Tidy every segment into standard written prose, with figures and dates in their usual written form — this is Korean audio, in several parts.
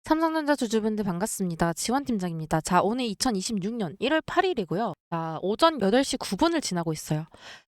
삼성전자 주주분들 반갑습니다. 지원팀장입니다. 자, 오늘 2026년 1월 8일이고요. 자, 오전 8시 9분을 지나고 있어요.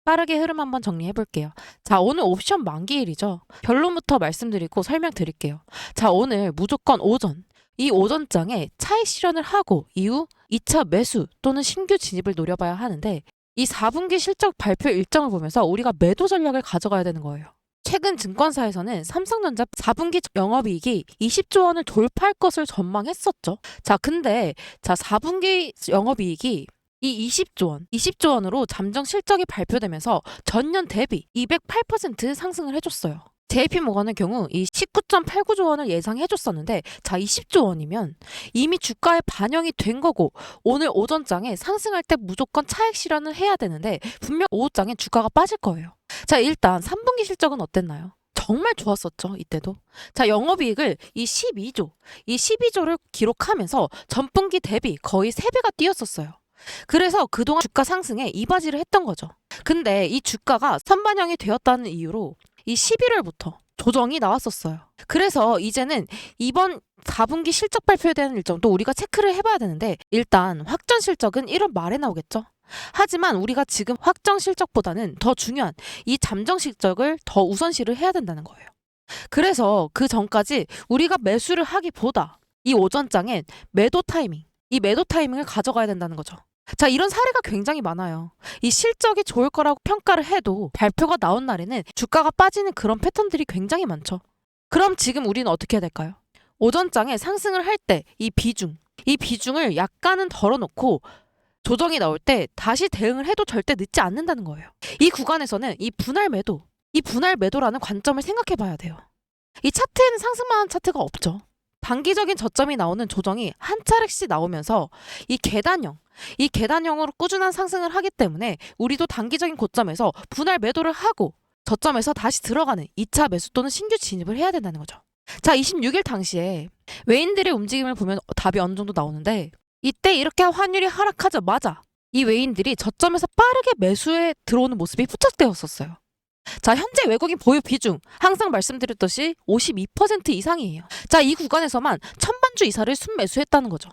빠르게 흐름 한번 정리해 볼게요. 자, 오늘 옵션 만기일이죠. 결론부터 말씀드리고 설명드릴게요. 자, 오늘 무조건 오전. 이 오전장에 차익 실현을 하고 이후 2차 매수 또는 신규 진입을 노려봐야 하는데 이 4분기 실적 발표 일정을 보면서 우리가 매도 전략을 가져가야 되는 거예요. 최근 증권사에서는 삼성전자 4분기 영업이익이 20조 원을 돌파할 것을 전망했었죠. 자, 근데 4분기 영업이익이 이 20조 원으로 잠정 실적이 발표되면서 전년 대비 208% 상승을 해줬어요. JP모건의 경우 이 19.89조 원을 예상해줬었는데 20조 원이면 이미 주가에 반영이 된 거고 오늘 오전장에 상승할 때 무조건 차익 실현을 해야 되는데 분명 오후장에 주가가 빠질 거예요. 자, 일단 3분기 실적은 어땠나요? 정말 좋았었죠, 이때도. 자, 영업이익을 이 12조를 기록하면서 전분기 대비 거의 3배가 뛰었었어요. 그래서 그동안 주가 상승에 이바지를 했던 거죠. 근데 이 주가가 선반영이 되었다는 이유로 이 11월부터 조정이 나왔었어요. 그래서 이제는 이번 4분기 실적 발표에 대한 일정도 우리가 체크를 해봐야 되는데 일단 확전 실적은 1월 말에 나오겠죠. 하지만 우리가 지금 확정 실적보다는 더 중요한 이 잠정 실적을 더 우선시를 해야 된다는 거예요. 그래서 그 전까지 우리가 매수를 하기보다 이 오전장엔 매도 타이밍, 이 매도 타이밍을 가져가야 된다는 거죠. 자, 이런 사례가 굉장히 많아요. 이 실적이 좋을 거라고 평가를 해도 발표가 나온 날에는 주가가 빠지는 그런 패턴들이 굉장히 많죠. 그럼 지금 우리는 어떻게 해야 될까요? 오전장에 상승을 할 때 이 비중을 약간은 덜어놓고 조정이 나올 때 다시 대응을 해도 절대 늦지 않는다는 거예요. 이 구간에서는 이 분할 매도라는 관점을 생각해 봐야 돼요. 이 차트에는 상승만한 차트가 없죠. 단기적인 저점이 나오는 조정이 한 차례씩 나오면서 이 계단형으로 꾸준한 상승을 하기 때문에 우리도 단기적인 고점에서 분할 매도를 하고 저점에서 다시 들어가는 2차 매수 또는 신규 진입을 해야 된다는 거죠. 자, 26일 당시에 외인들의 움직임을 보면 답이 어느 정도 나오는데 이때 이렇게 환율이 하락하자마자 이 외인들이 저점에서 빠르게 매수에 들어오는 모습이 포착되었었어요. 자, 현재 외국인 보유 비중 항상 말씀드렸듯이 52% 이상이에요. 자, 이 구간에서만 1000만주 이사를 순매수했다는 거죠.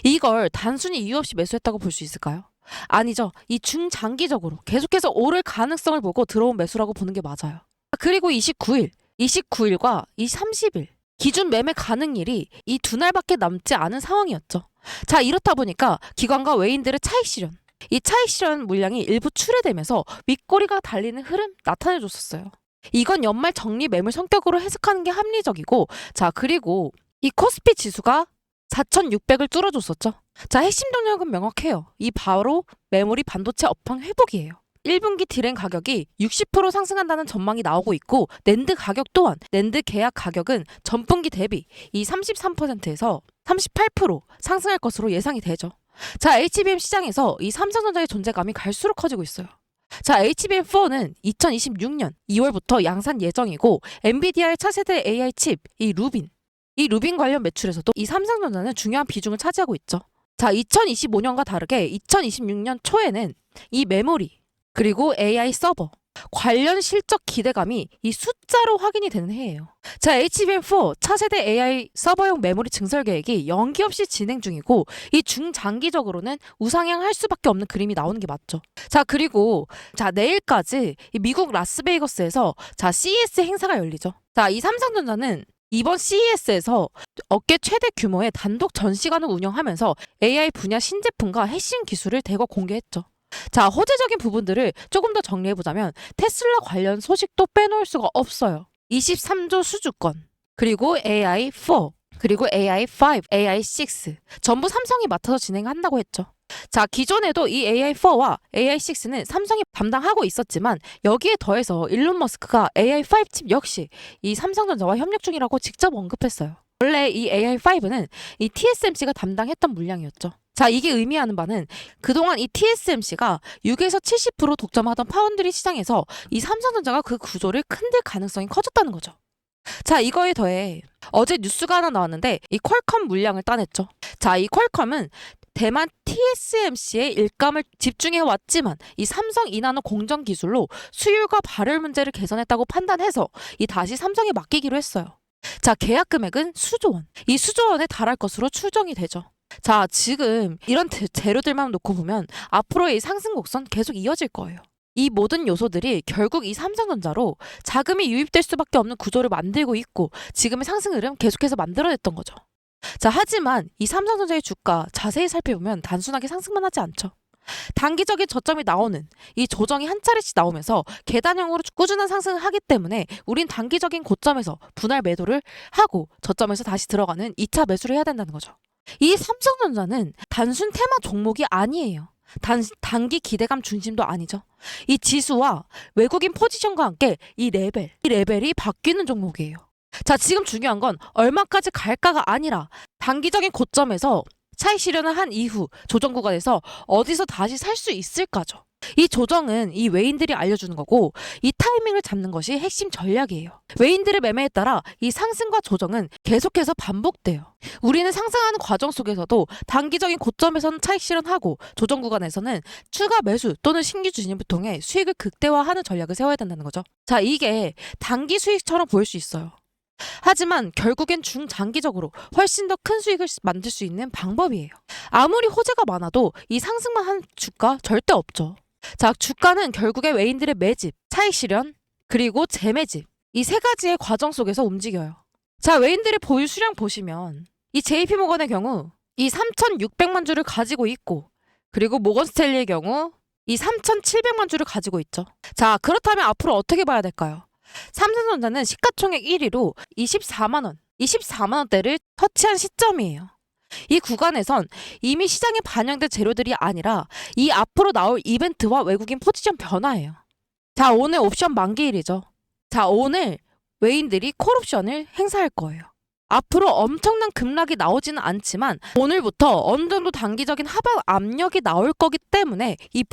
이걸 단순히 이유 없이 매수했다고 볼 수 있을까요? 아니죠. 이 중장기적으로 계속해서 오를 가능성을 보고 들어온 매수라고 보는 게 맞아요. 그리고 29일과 이 30일 기준 매매 가능일이 이 두 날밖에 남지 않은 상황이었죠. 자, 이렇다 보니까 기관과 외인들의 이 차익 실현 물량이 일부 출회되면서 윗꼬리가 달리는 흐름 나타내줬었어요. 이건 연말 정리 매물 성격으로 해석하는 게 합리적이고, 자, 그리고 이 코스피 지수가 4,600을 뚫어줬었죠. 자, 핵심 동력은 명확해요. 이 바로 메모리 반도체 업황 회복이에요. 1분기 디램 가격이 60% 상승한다는 전망이 나오고 있고 낸드 가격 또한 낸드 계약 가격은 전분기 대비 이 33%에서 38% 상승할 것으로 예상이 되죠. 자, HBM 시장에서 이 삼성전자의 존재감이 갈수록 커지고 있어요. 자, HBM4는 2026년 2월부터 양산 예정이고 엔비디아의 차세대 AI 칩 이 루빈 관련 매출에서도 이 삼성전자는 중요한 비중을 차지하고 있죠. 자, 2025년과 다르게 2026년 초에는 이 메모리 그리고 AI 서버 관련 실적 기대감이 이 숫자로 확인이 되는 해예요. 자, HBM4 차세대 AI 서버용 메모리 증설 계획이 연기 없이 진행 중이고 이 중장기적으로는 우상향할 수밖에 없는 그림이 나오는 게 맞죠. 자, 그리고 내일까지 이 미국 라스베이거스에서 CES 행사가 열리죠. 자, 이 삼성전자는 이번 CES에서 업계 최대 규모의 단독 전시관을 운영하면서 AI 분야 신제품과 핵심 기술을 대거 공개했죠. 자, 호재적인 부분들을 조금 더 정리해보자면 테슬라 관련 소식도 빼놓을 수가 없어요. 23조 수주권, 그리고 AI4, 그리고 AI5, AI6 전부 삼성이 맡아서 진행한다고 했죠. 자, 기존에도 이 AI4와 AI6는 삼성이 담당하고 있었지만 여기에 더해서 일론 머스크가 AI5 칩 역시 이 삼성전자와 협력 중이라고 직접 언급했어요. 원래 이 AI5는 이 TSMC가 담당했던 물량이었죠. 자, 이게 의미하는 바는 그동안 이 TSMC가 6에서 70% 독점하던 파운드리 시장에서 이 삼성전자가 그 구조를 흔들 가능성이 커졌다는 거죠. 자, 이거에 더해 어제 뉴스가 하나 나왔는데 이 퀄컴 물량을 따냈죠. 자, 이 퀄컴은 대만 TSMC의 일감을 집중해 왔지만 이 삼성 2나노 공정 기술로 수율과 발열 문제를 개선했다고 판단해서 이 다시 삼성에 맡기기로 했어요. 자, 계약 금액은 수조원. 이 수조원에 달할 것으로 추정이 되죠. 자, 지금 이런 재료들만 놓고 보면 앞으로의 이 상승 곡선 계속 이어질 거예요. 이 모든 요소들이 결국 이 삼성전자로 자금이 유입될 수밖에 없는 구조를 만들고 있고 지금의 상승 흐름 계속해서 만들어냈던 거죠. 자, 하지만 이 삼성전자의 주가 자세히 살펴보면 단순하게 상승만 하지 않죠. 단기적인 저점이 나오는 이 조정이 한 차례씩 나오면서 계단형으로 꾸준한 상승을 하기 때문에 우린 단기적인 고점에서 분할 매도를 하고 저점에서 다시 들어가는 2차 매수를 해야 된다는 거죠. 이 삼성전자는 단순 테마 종목이 아니에요. 단기 기대감 중심도 아니죠. 이 지수와 외국인 포지션과 함께 이 레벨이 바뀌는 종목이에요. 자, 지금 중요한 건 얼마까지 갈까가 아니라 단기적인 고점에서 차익 실현을 한 이후 조정 구간에서 어디서 다시 살 수 있을까죠. 이 조정은 이 외인들이 알려주는 거고 이 타이밍을 잡는 것이 핵심 전략이에요. 외인들의 매매에 따라 이 상승과 조정은 계속해서 반복돼요. 우리는 상승하는 과정 속에서도 단기적인 고점에서는 차익 실현하고 조정 구간에서는 추가 매수 또는 신규 진입을 통해 수익을 극대화하는 전략을 세워야 된다는 거죠. 자, 이게 단기 수익처럼 보일 수 있어요. 하지만 결국엔 중장기적으로 훨씬 더 큰 수익을 만들 수 있는 방법이에요. 아무리 호재가 많아도 이 상승만 한 주가 절대 없죠. 자, 주가는 결국에 외인들의 매집, 차익 실현, 그리고 재매집 이 세 가지의 과정 속에서 움직여요. 자, 외인들의 보유 수량 보시면 이 JP모건의 경우 이 3,600만 주를 가지고 있고 그리고 모건스탠리의 경우 이 3,700만 주를 가지고 있죠. 자, 그렇다면 앞으로 어떻게 봐야 될까요? 삼성전자는 시가총액 1위로 24만 원대를 터치한 시점이에요. 이 구간에선 이미 시장에 반영된 재료들이 아니라 이 앞으로 나올 이벤트와 외국인 포지션 변화예요. 자, 오늘 옵션 만기일이죠. 자, 오늘 외인들이 콜옵션을 행사할 거예요. 앞으로 엄청난 급락이 나오지는 않지만 오늘부터 어느 정도 단기적인 하방 압력이 나올 거기 때문에 이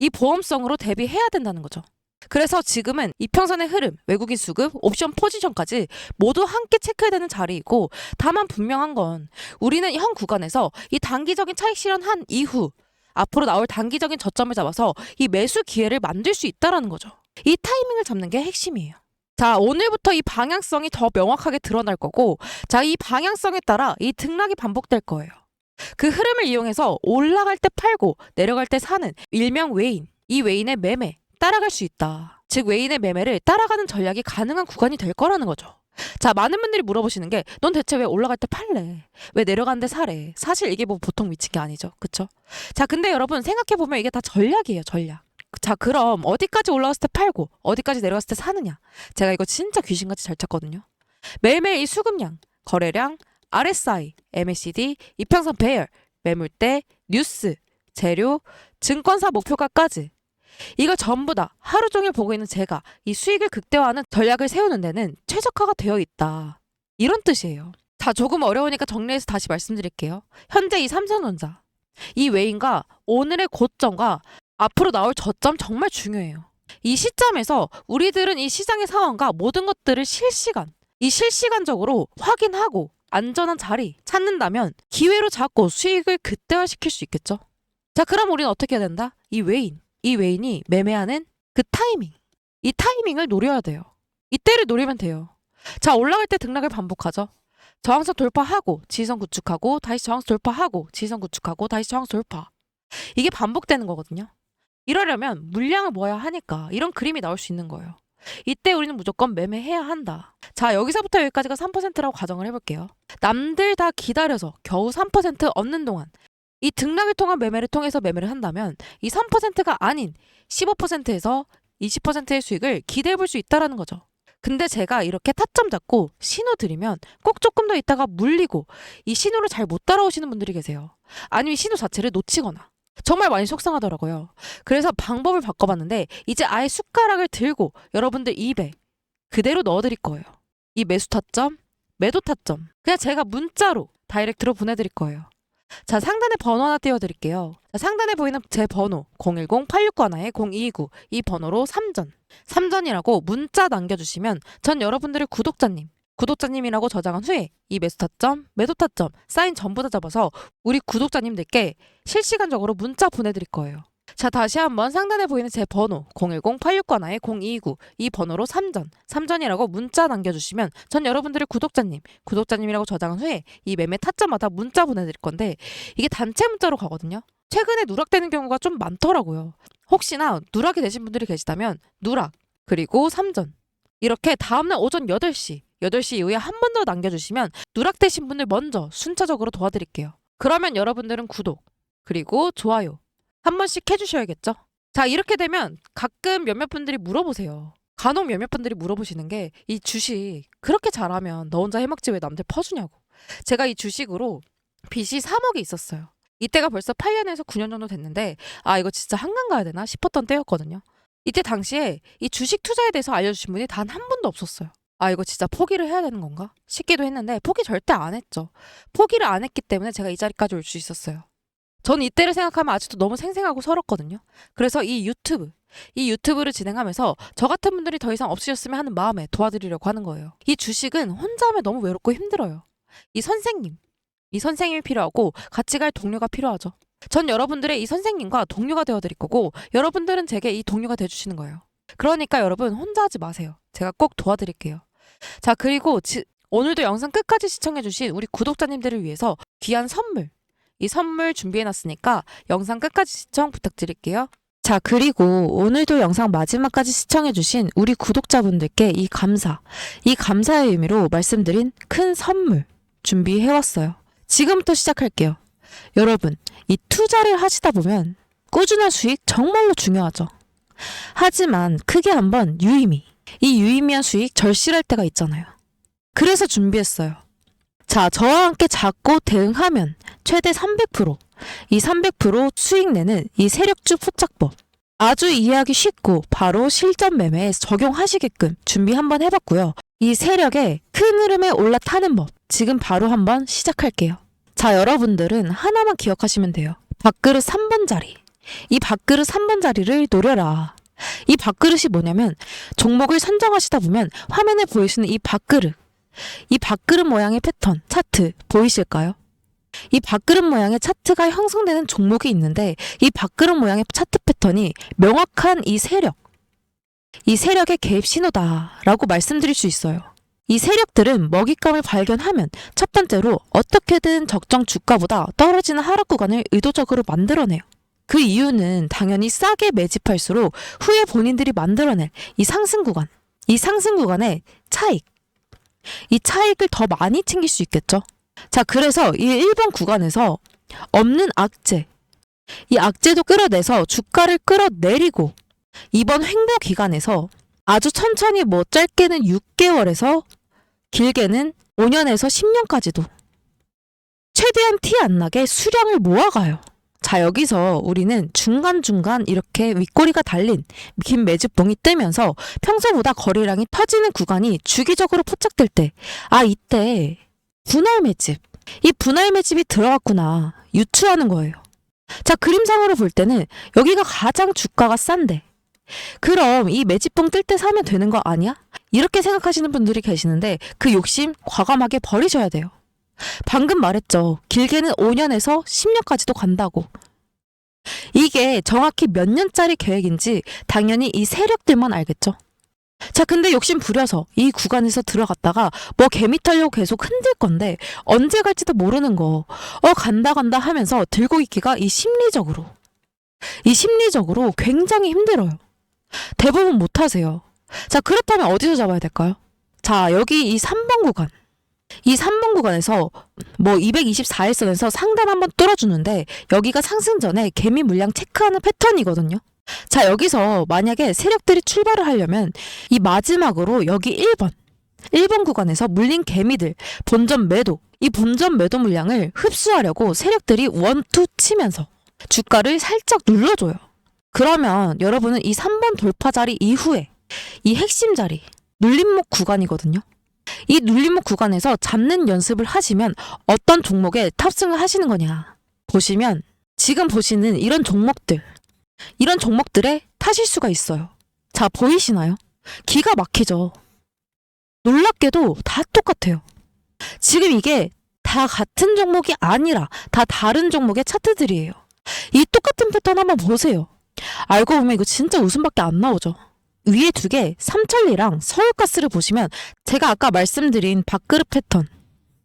보험성으로 대비해야 된다는 거죠. 그래서 지금은 이평선의 흐름, 외국인 수급, 옵션 포지션까지 모두 함께 체크해야 되는 자리이고 다만 분명한 건 우리는 현 구간에서 이 단기적인 차익 실현한 이후 앞으로 나올 단기적인 저점을 잡아서 이 매수 기회를 만들 수 있다는 거죠. 이 타이밍을 잡는 게 핵심이에요. 자, 오늘부터 이 방향성이 더 명확하게 드러날 거고 자, 이 방향성에 따라 이 등락이 반복될 거예요. 그 흐름을 이용해서 올라갈 때 팔고 내려갈 때 사는 일명 외인, 이 외인의 매매 따라갈 수 있다. 즉 외인의 매매를 따라가는 전략이 가능한 구간이 될 거라는 거죠. 자, 많은 분들이 물어보시는 게 넌 대체 왜 올라갈 때 팔래? 왜 내려가는데 사래? 사실 이게 뭐 보통 미친 게 아니죠. 그쵸? 자, 근데 여러분 생각해보면 이게 다 전략이에요. 전략. 자, 그럼 어디까지 올라갔을 때 팔고 어디까지 내려갔을 때 사느냐? 제가 이거 진짜 귀신같이 잘 찾거든요. 매일매일 이 수급량, 거래량, RSI, MACD, 이평선 배열, 매물대, 뉴스, 재료, 증권사 목표가까지 이걸 전부 다 하루 종일 보고 있는 제가 이 수익을 극대화하는 전략을 세우는 데는 최적화가 되어 있다. 이런 뜻이에요. 자, 조금 어려우니까 정리해서 다시 말씀드릴게요. 현재 이 삼성전자, 이 외인과 오늘의 고점과 앞으로 나올 저점 정말 중요해요. 이 시점에서 우리들은 이 시장의 상황과 모든 것들을 실시간적으로 확인하고 안전한 자리 찾는다면 기회로 잡고 수익을 극대화시킬 수 있겠죠. 자, 그럼 우리는 어떻게 해야 된다? 이 외인이 매매하는 그 타이밍. 이 타이밍을 노려야 돼요. 이때를 노리면 돼요. 자, 올라갈 때 등락을 반복하죠. 저항선 돌파하고 지지선 구축하고 다시 저항선 돌파하고 지지선 구축하고 다시 저항선 돌파. 이게 반복되는 거거든요. 이러려면 물량을 모아야 하니까 이런 그림이 나올 수 있는 거예요. 이때 우리는 무조건 매매해야 한다. 자, 여기서부터 여기까지가 3%라고 가정을 해볼게요. 남들 다 기다려서 겨우 3% 얻는 동안 이 등락을 통한 매매를 통해서 매매를 한다면 이 3%가 아닌 15%에서 20%의 수익을 기대해 볼 수 있다는 거죠. 근데 제가 이렇게 타점 잡고 신호 드리면 꼭 조금 더 있다가 물리고 이 신호를 잘 못 따라오시는 분들이 계세요. 아니면 신호 자체를 놓치거나. 정말 많이 속상하더라고요. 그래서 방법을 바꿔봤는데 이제 아예 숟가락을 들고 여러분들 입에 그대로 넣어드릴 거예요. 이 매수 타점, 매도 타점. 그냥 제가 문자로 다이렉트로 보내드릴 거예요. 자, 상단에 번호 하나 띄워드릴게요. 자, 상단에 보이는 제 번호 010-8691-0229 이 번호로 3전이라고 문자 남겨주시면 전 여러분들의 구독자님이라고 저장한 후에 이 매수 타점, 매도 타점, 사인 전부 다 잡아서 우리 구독자님들께 실시간적으로 문자 보내드릴 거예요. 자, 다시 한번 상단에 보이는 제 번호 010-8691-0229 이 번호로 삼전이라고 문자 남겨주시면 전 여러분들의 구독자님이라고 저장한 후에 이 매매 타자마다 문자 보내드릴 건데 이게 단체 문자로 가거든요. 최근에 누락되는 경우가 좀 많더라고요. 혹시나 누락이 되신 분들이 계시다면 누락 그리고 삼전 이렇게 다음날 오전 8시 이후에 한 번 더 남겨주시면 누락되신 분들 먼저 순차적으로 도와드릴게요. 그러면 여러분들은 구독 그리고 좋아요 한 번씩 해주셔야겠죠? 자, 이렇게 되면 가끔 몇몇 분들이 물어보세요. 간혹 몇몇 분들이 물어보시는 게 이 주식 그렇게 잘하면 너 혼자 해먹지 왜 남들 퍼주냐고. 제가 이 주식으로 빚이 3억이 있었어요. 이때가 벌써 8년에서 9년 정도 됐는데 아 이거 진짜 한강 가야 되나 싶었던 때였거든요. 이때 당시에 이 주식 투자에 대해서 알려주신 분이 단 한 분도 없었어요. 아 이거 진짜 포기를 해야 되는 건가 싶기도 했는데 포기 절대 안 했죠. 포기를 안 했기 때문에 제가 이 자리까지 올 수 있었어요. 전 이때를 생각하면 아직도 너무 생생하고 서럽거든요. 그래서 이 유튜브를 진행하면서 저 같은 분들이 더 이상 없으셨으면 하는 마음에 도와드리려고 하는 거예요. 이 주식은 혼자 하면 너무 외롭고 힘들어요. 이 선생님이 필요하고 같이 갈 동료가 필요하죠. 전 여러분들의 이 선생님과 동료가 되어드릴 거고 여러분들은 제게 이 동료가 돼주시는 거예요. 그러니까 여러분 혼자 하지 마세요. 제가 꼭 도와드릴게요. 자, 그리고 오늘도 영상 끝까지 시청해주신 우리 구독자님들을 위해서 귀한 이 선물 준비해놨으니까 영상 끝까지 시청 부탁드릴게요. 자, 그리고 오늘도 영상 마지막까지 시청해주신 우리 구독자분들께 이 감사의 의미로 말씀드린 큰 선물 준비해왔어요. 지금부터 시작할게요. 여러분, 이 투자를 하시다 보면 꾸준한 수익 정말로 중요하죠. 하지만 크게 한번 유의미한 수익 절실할 때가 있잖아요. 그래서 준비했어요. 자, 저와 함께 잡고 대응하면 최대 300%, 이 300% 수익 내는 이 세력주 포착법. 아주 이해하기 쉽고 바로 실전 매매에 적용하시게끔 준비 한번 해봤고요. 이 세력의 큰 흐름에 올라타는 법, 지금 바로 한번 시작할게요. 자, 여러분들은 하나만 기억하시면 돼요. 밥그릇 3번 자리. 이 밥그릇 3번 자리를 노려라. 이 밥그릇이 뭐냐면 종목을 선정하시다 보면 화면에 보이시는 이 밥그릇 모양의 패턴, 차트 보이실까요? 이 밥그릇 모양의 차트가 형성되는 종목이 있는데 이 밥그릇 모양의 차트 패턴이 명확한 이 세력의 개입 신호다라고 말씀드릴 수 있어요. 이 세력들은 먹잇감을 발견하면 첫 번째로 어떻게든 적정 주가보다 떨어지는 하락 구간을 의도적으로 만들어내요. 그 이유는 당연히 싸게 매집할수록 후에 본인들이 만들어낼 이 상승 구간의 차익, 이 차익을 더 많이 챙길 수 있겠죠. 자, 그래서 이 1번 구간에서 없는 이 악재도 끌어내서 주가를 끌어내리고 이번 횡보 기간에서 아주 천천히 짧게는 6개월에서 길게는 5년에서 10년까지도 최대한 티 안 나게 수량을 모아가요. 자, 여기서 우리는 중간중간 이렇게 윗꼬리가 달린 긴 매집봉이 뜨면서 평소보다 거래량이 터지는 구간이 주기적으로 포착될 때, 아, 이때 이 분할 매집이 들어갔구나 유추하는 거예요. 자, 그림상으로 볼 때는 여기가 가장 주가가 싼데 그럼 이 매집봉 뜰 때 사면 되는 거 아니야? 이렇게 생각하시는 분들이 계시는데 그 욕심 과감하게 버리셔야 돼요. 방금 말했죠. 길게는 5년에서 10년까지도 간다고. 이게 정확히 몇 년짜리 계획인지 당연히 이 세력들만 알겠죠. 자, 근데 욕심 부려서 이 구간에서 들어갔다가 개미 타려고 계속 흔들 건데 언제 갈지도 모르는 거. 간다 하면서 들고 있기가 이 심리적으로 굉장히 힘들어요. 대부분 못 하세요. 자, 그렇다면 어디서 잡아야 될까요? 자, 여기 이 3번 구간. 이 3번 구간에서 224일선에서 상단 한번 뚫어주는데 여기가 상승 전에 개미 물량 체크하는 패턴이거든요. 자, 여기서 만약에 세력들이 출발을 하려면 이 마지막으로 여기 1번 구간에서 물린 개미들 본전 매도 물량을 흡수하려고 세력들이 원투 치면서 주가를 살짝 눌러줘요. 그러면 여러분은 이 3번 돌파 자리 이후에 이 핵심 자리 눌림목 구간이거든요. 이 눌림목 구간에서 잡는 연습을 하시면 어떤 종목에 탑승을 하시는 거냐 보시면 지금 보시는 이런 종목들에 타실 수가 있어요. 자, 보이시나요? 기가 막히죠. 놀랍게도 다 똑같아요. 지금 이게 다 같은 종목이 아니라 다 다른 종목의 차트들이에요. 이 똑같은 패턴 한번 보세요. 알고 보면 이거 진짜 웃음밖에 안 나오죠. 위에 두 개, 삼천리랑 서울가스를 보시면 제가 아까 말씀드린 밥그릇 패턴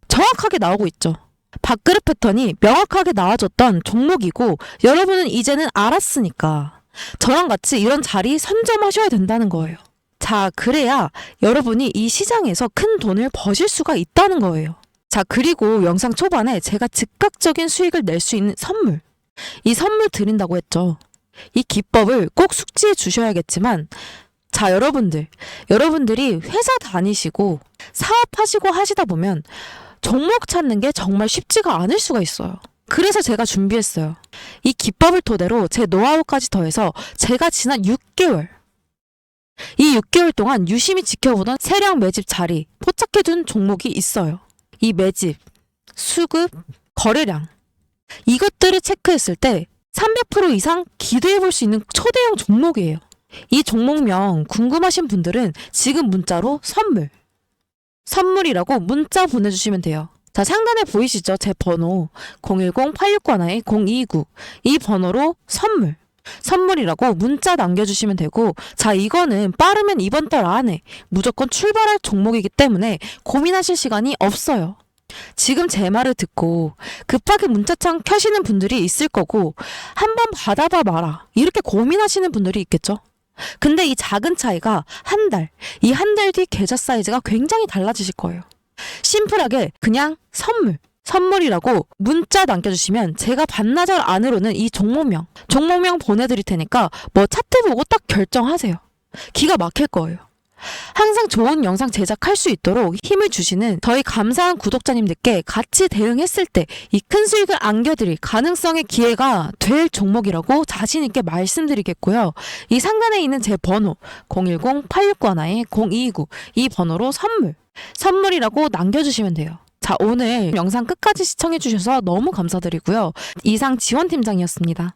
정확하게 나오고 있죠. 밥그릇 패턴이 명확하게 나와줬던 종목이고 여러분은 이제는 알았으니까 저랑 같이 이런 자리 선점하셔야 된다는 거예요. 자, 그래야 여러분이 이 시장에서 큰 돈을 버실 수가 있다는 거예요. 자, 그리고 영상 초반에 제가 즉각적인 수익을 낼 수 있는 선물, 이 선물 드린다고 했죠. 이 기법을 꼭 숙지해 주셔야겠지만, 자, 여러분들이 회사 다니시고 사업하시고 하시다 보면 종목 찾는 게 정말 쉽지가 않을 수가 있어요. 그래서 제가 준비했어요. 이 기법을 토대로 제 노하우까지 더해서 제가 지난 6개월, 이 6개월 동안 유심히 지켜보던 세력 매집 자리 포착해둔 종목이 있어요. 이 매집, 수급, 거래량 이것들을 체크했을 때 300% 이상 기대해볼 수 있는 초대형 종목이에요. 이 종목명 궁금하신 분들은 지금 문자로 선물이라고 문자 보내주시면 돼요. 자, 상단에 보이시죠? 제 번호 010-8691-0229 이 번호로 선물이라고 문자 남겨주시면 되고, 자, 이거는 빠르면 이번 달 안에 무조건 출발할 종목이기 때문에 고민하실 시간이 없어요. 지금 제 말을 듣고 급하게 문자창 켜시는 분들이 있을 거고 한번 받아봐 마라 이렇게 고민하시는 분들이 있겠죠. 근데 이 작은 차이가 이 한 달 뒤 계좌 사이즈가 굉장히 달라지실 거예요. 심플하게 그냥 선물이라고 문자 남겨주시면 제가 반나절 안으로는 이 종목명 보내드릴 테니까 뭐 차트 보고 딱 결정하세요. 기가 막힐 거예요. 항상 좋은 영상 제작할 수 있도록 힘을 주시는 저희 감사한 구독자님들께 같이 대응했을 때 이 큰 수익을 안겨드릴 가능성의 기회가 될 종목이라고 자신있게 말씀드리겠고요. 이 상단에 있는 제 번호 010-8691-0229 이 번호로 선물이라고 남겨주시면 돼요. 자, 오늘 영상 끝까지 시청해주셔서 너무 감사드리고요. 이상 지원팀장이었습니다.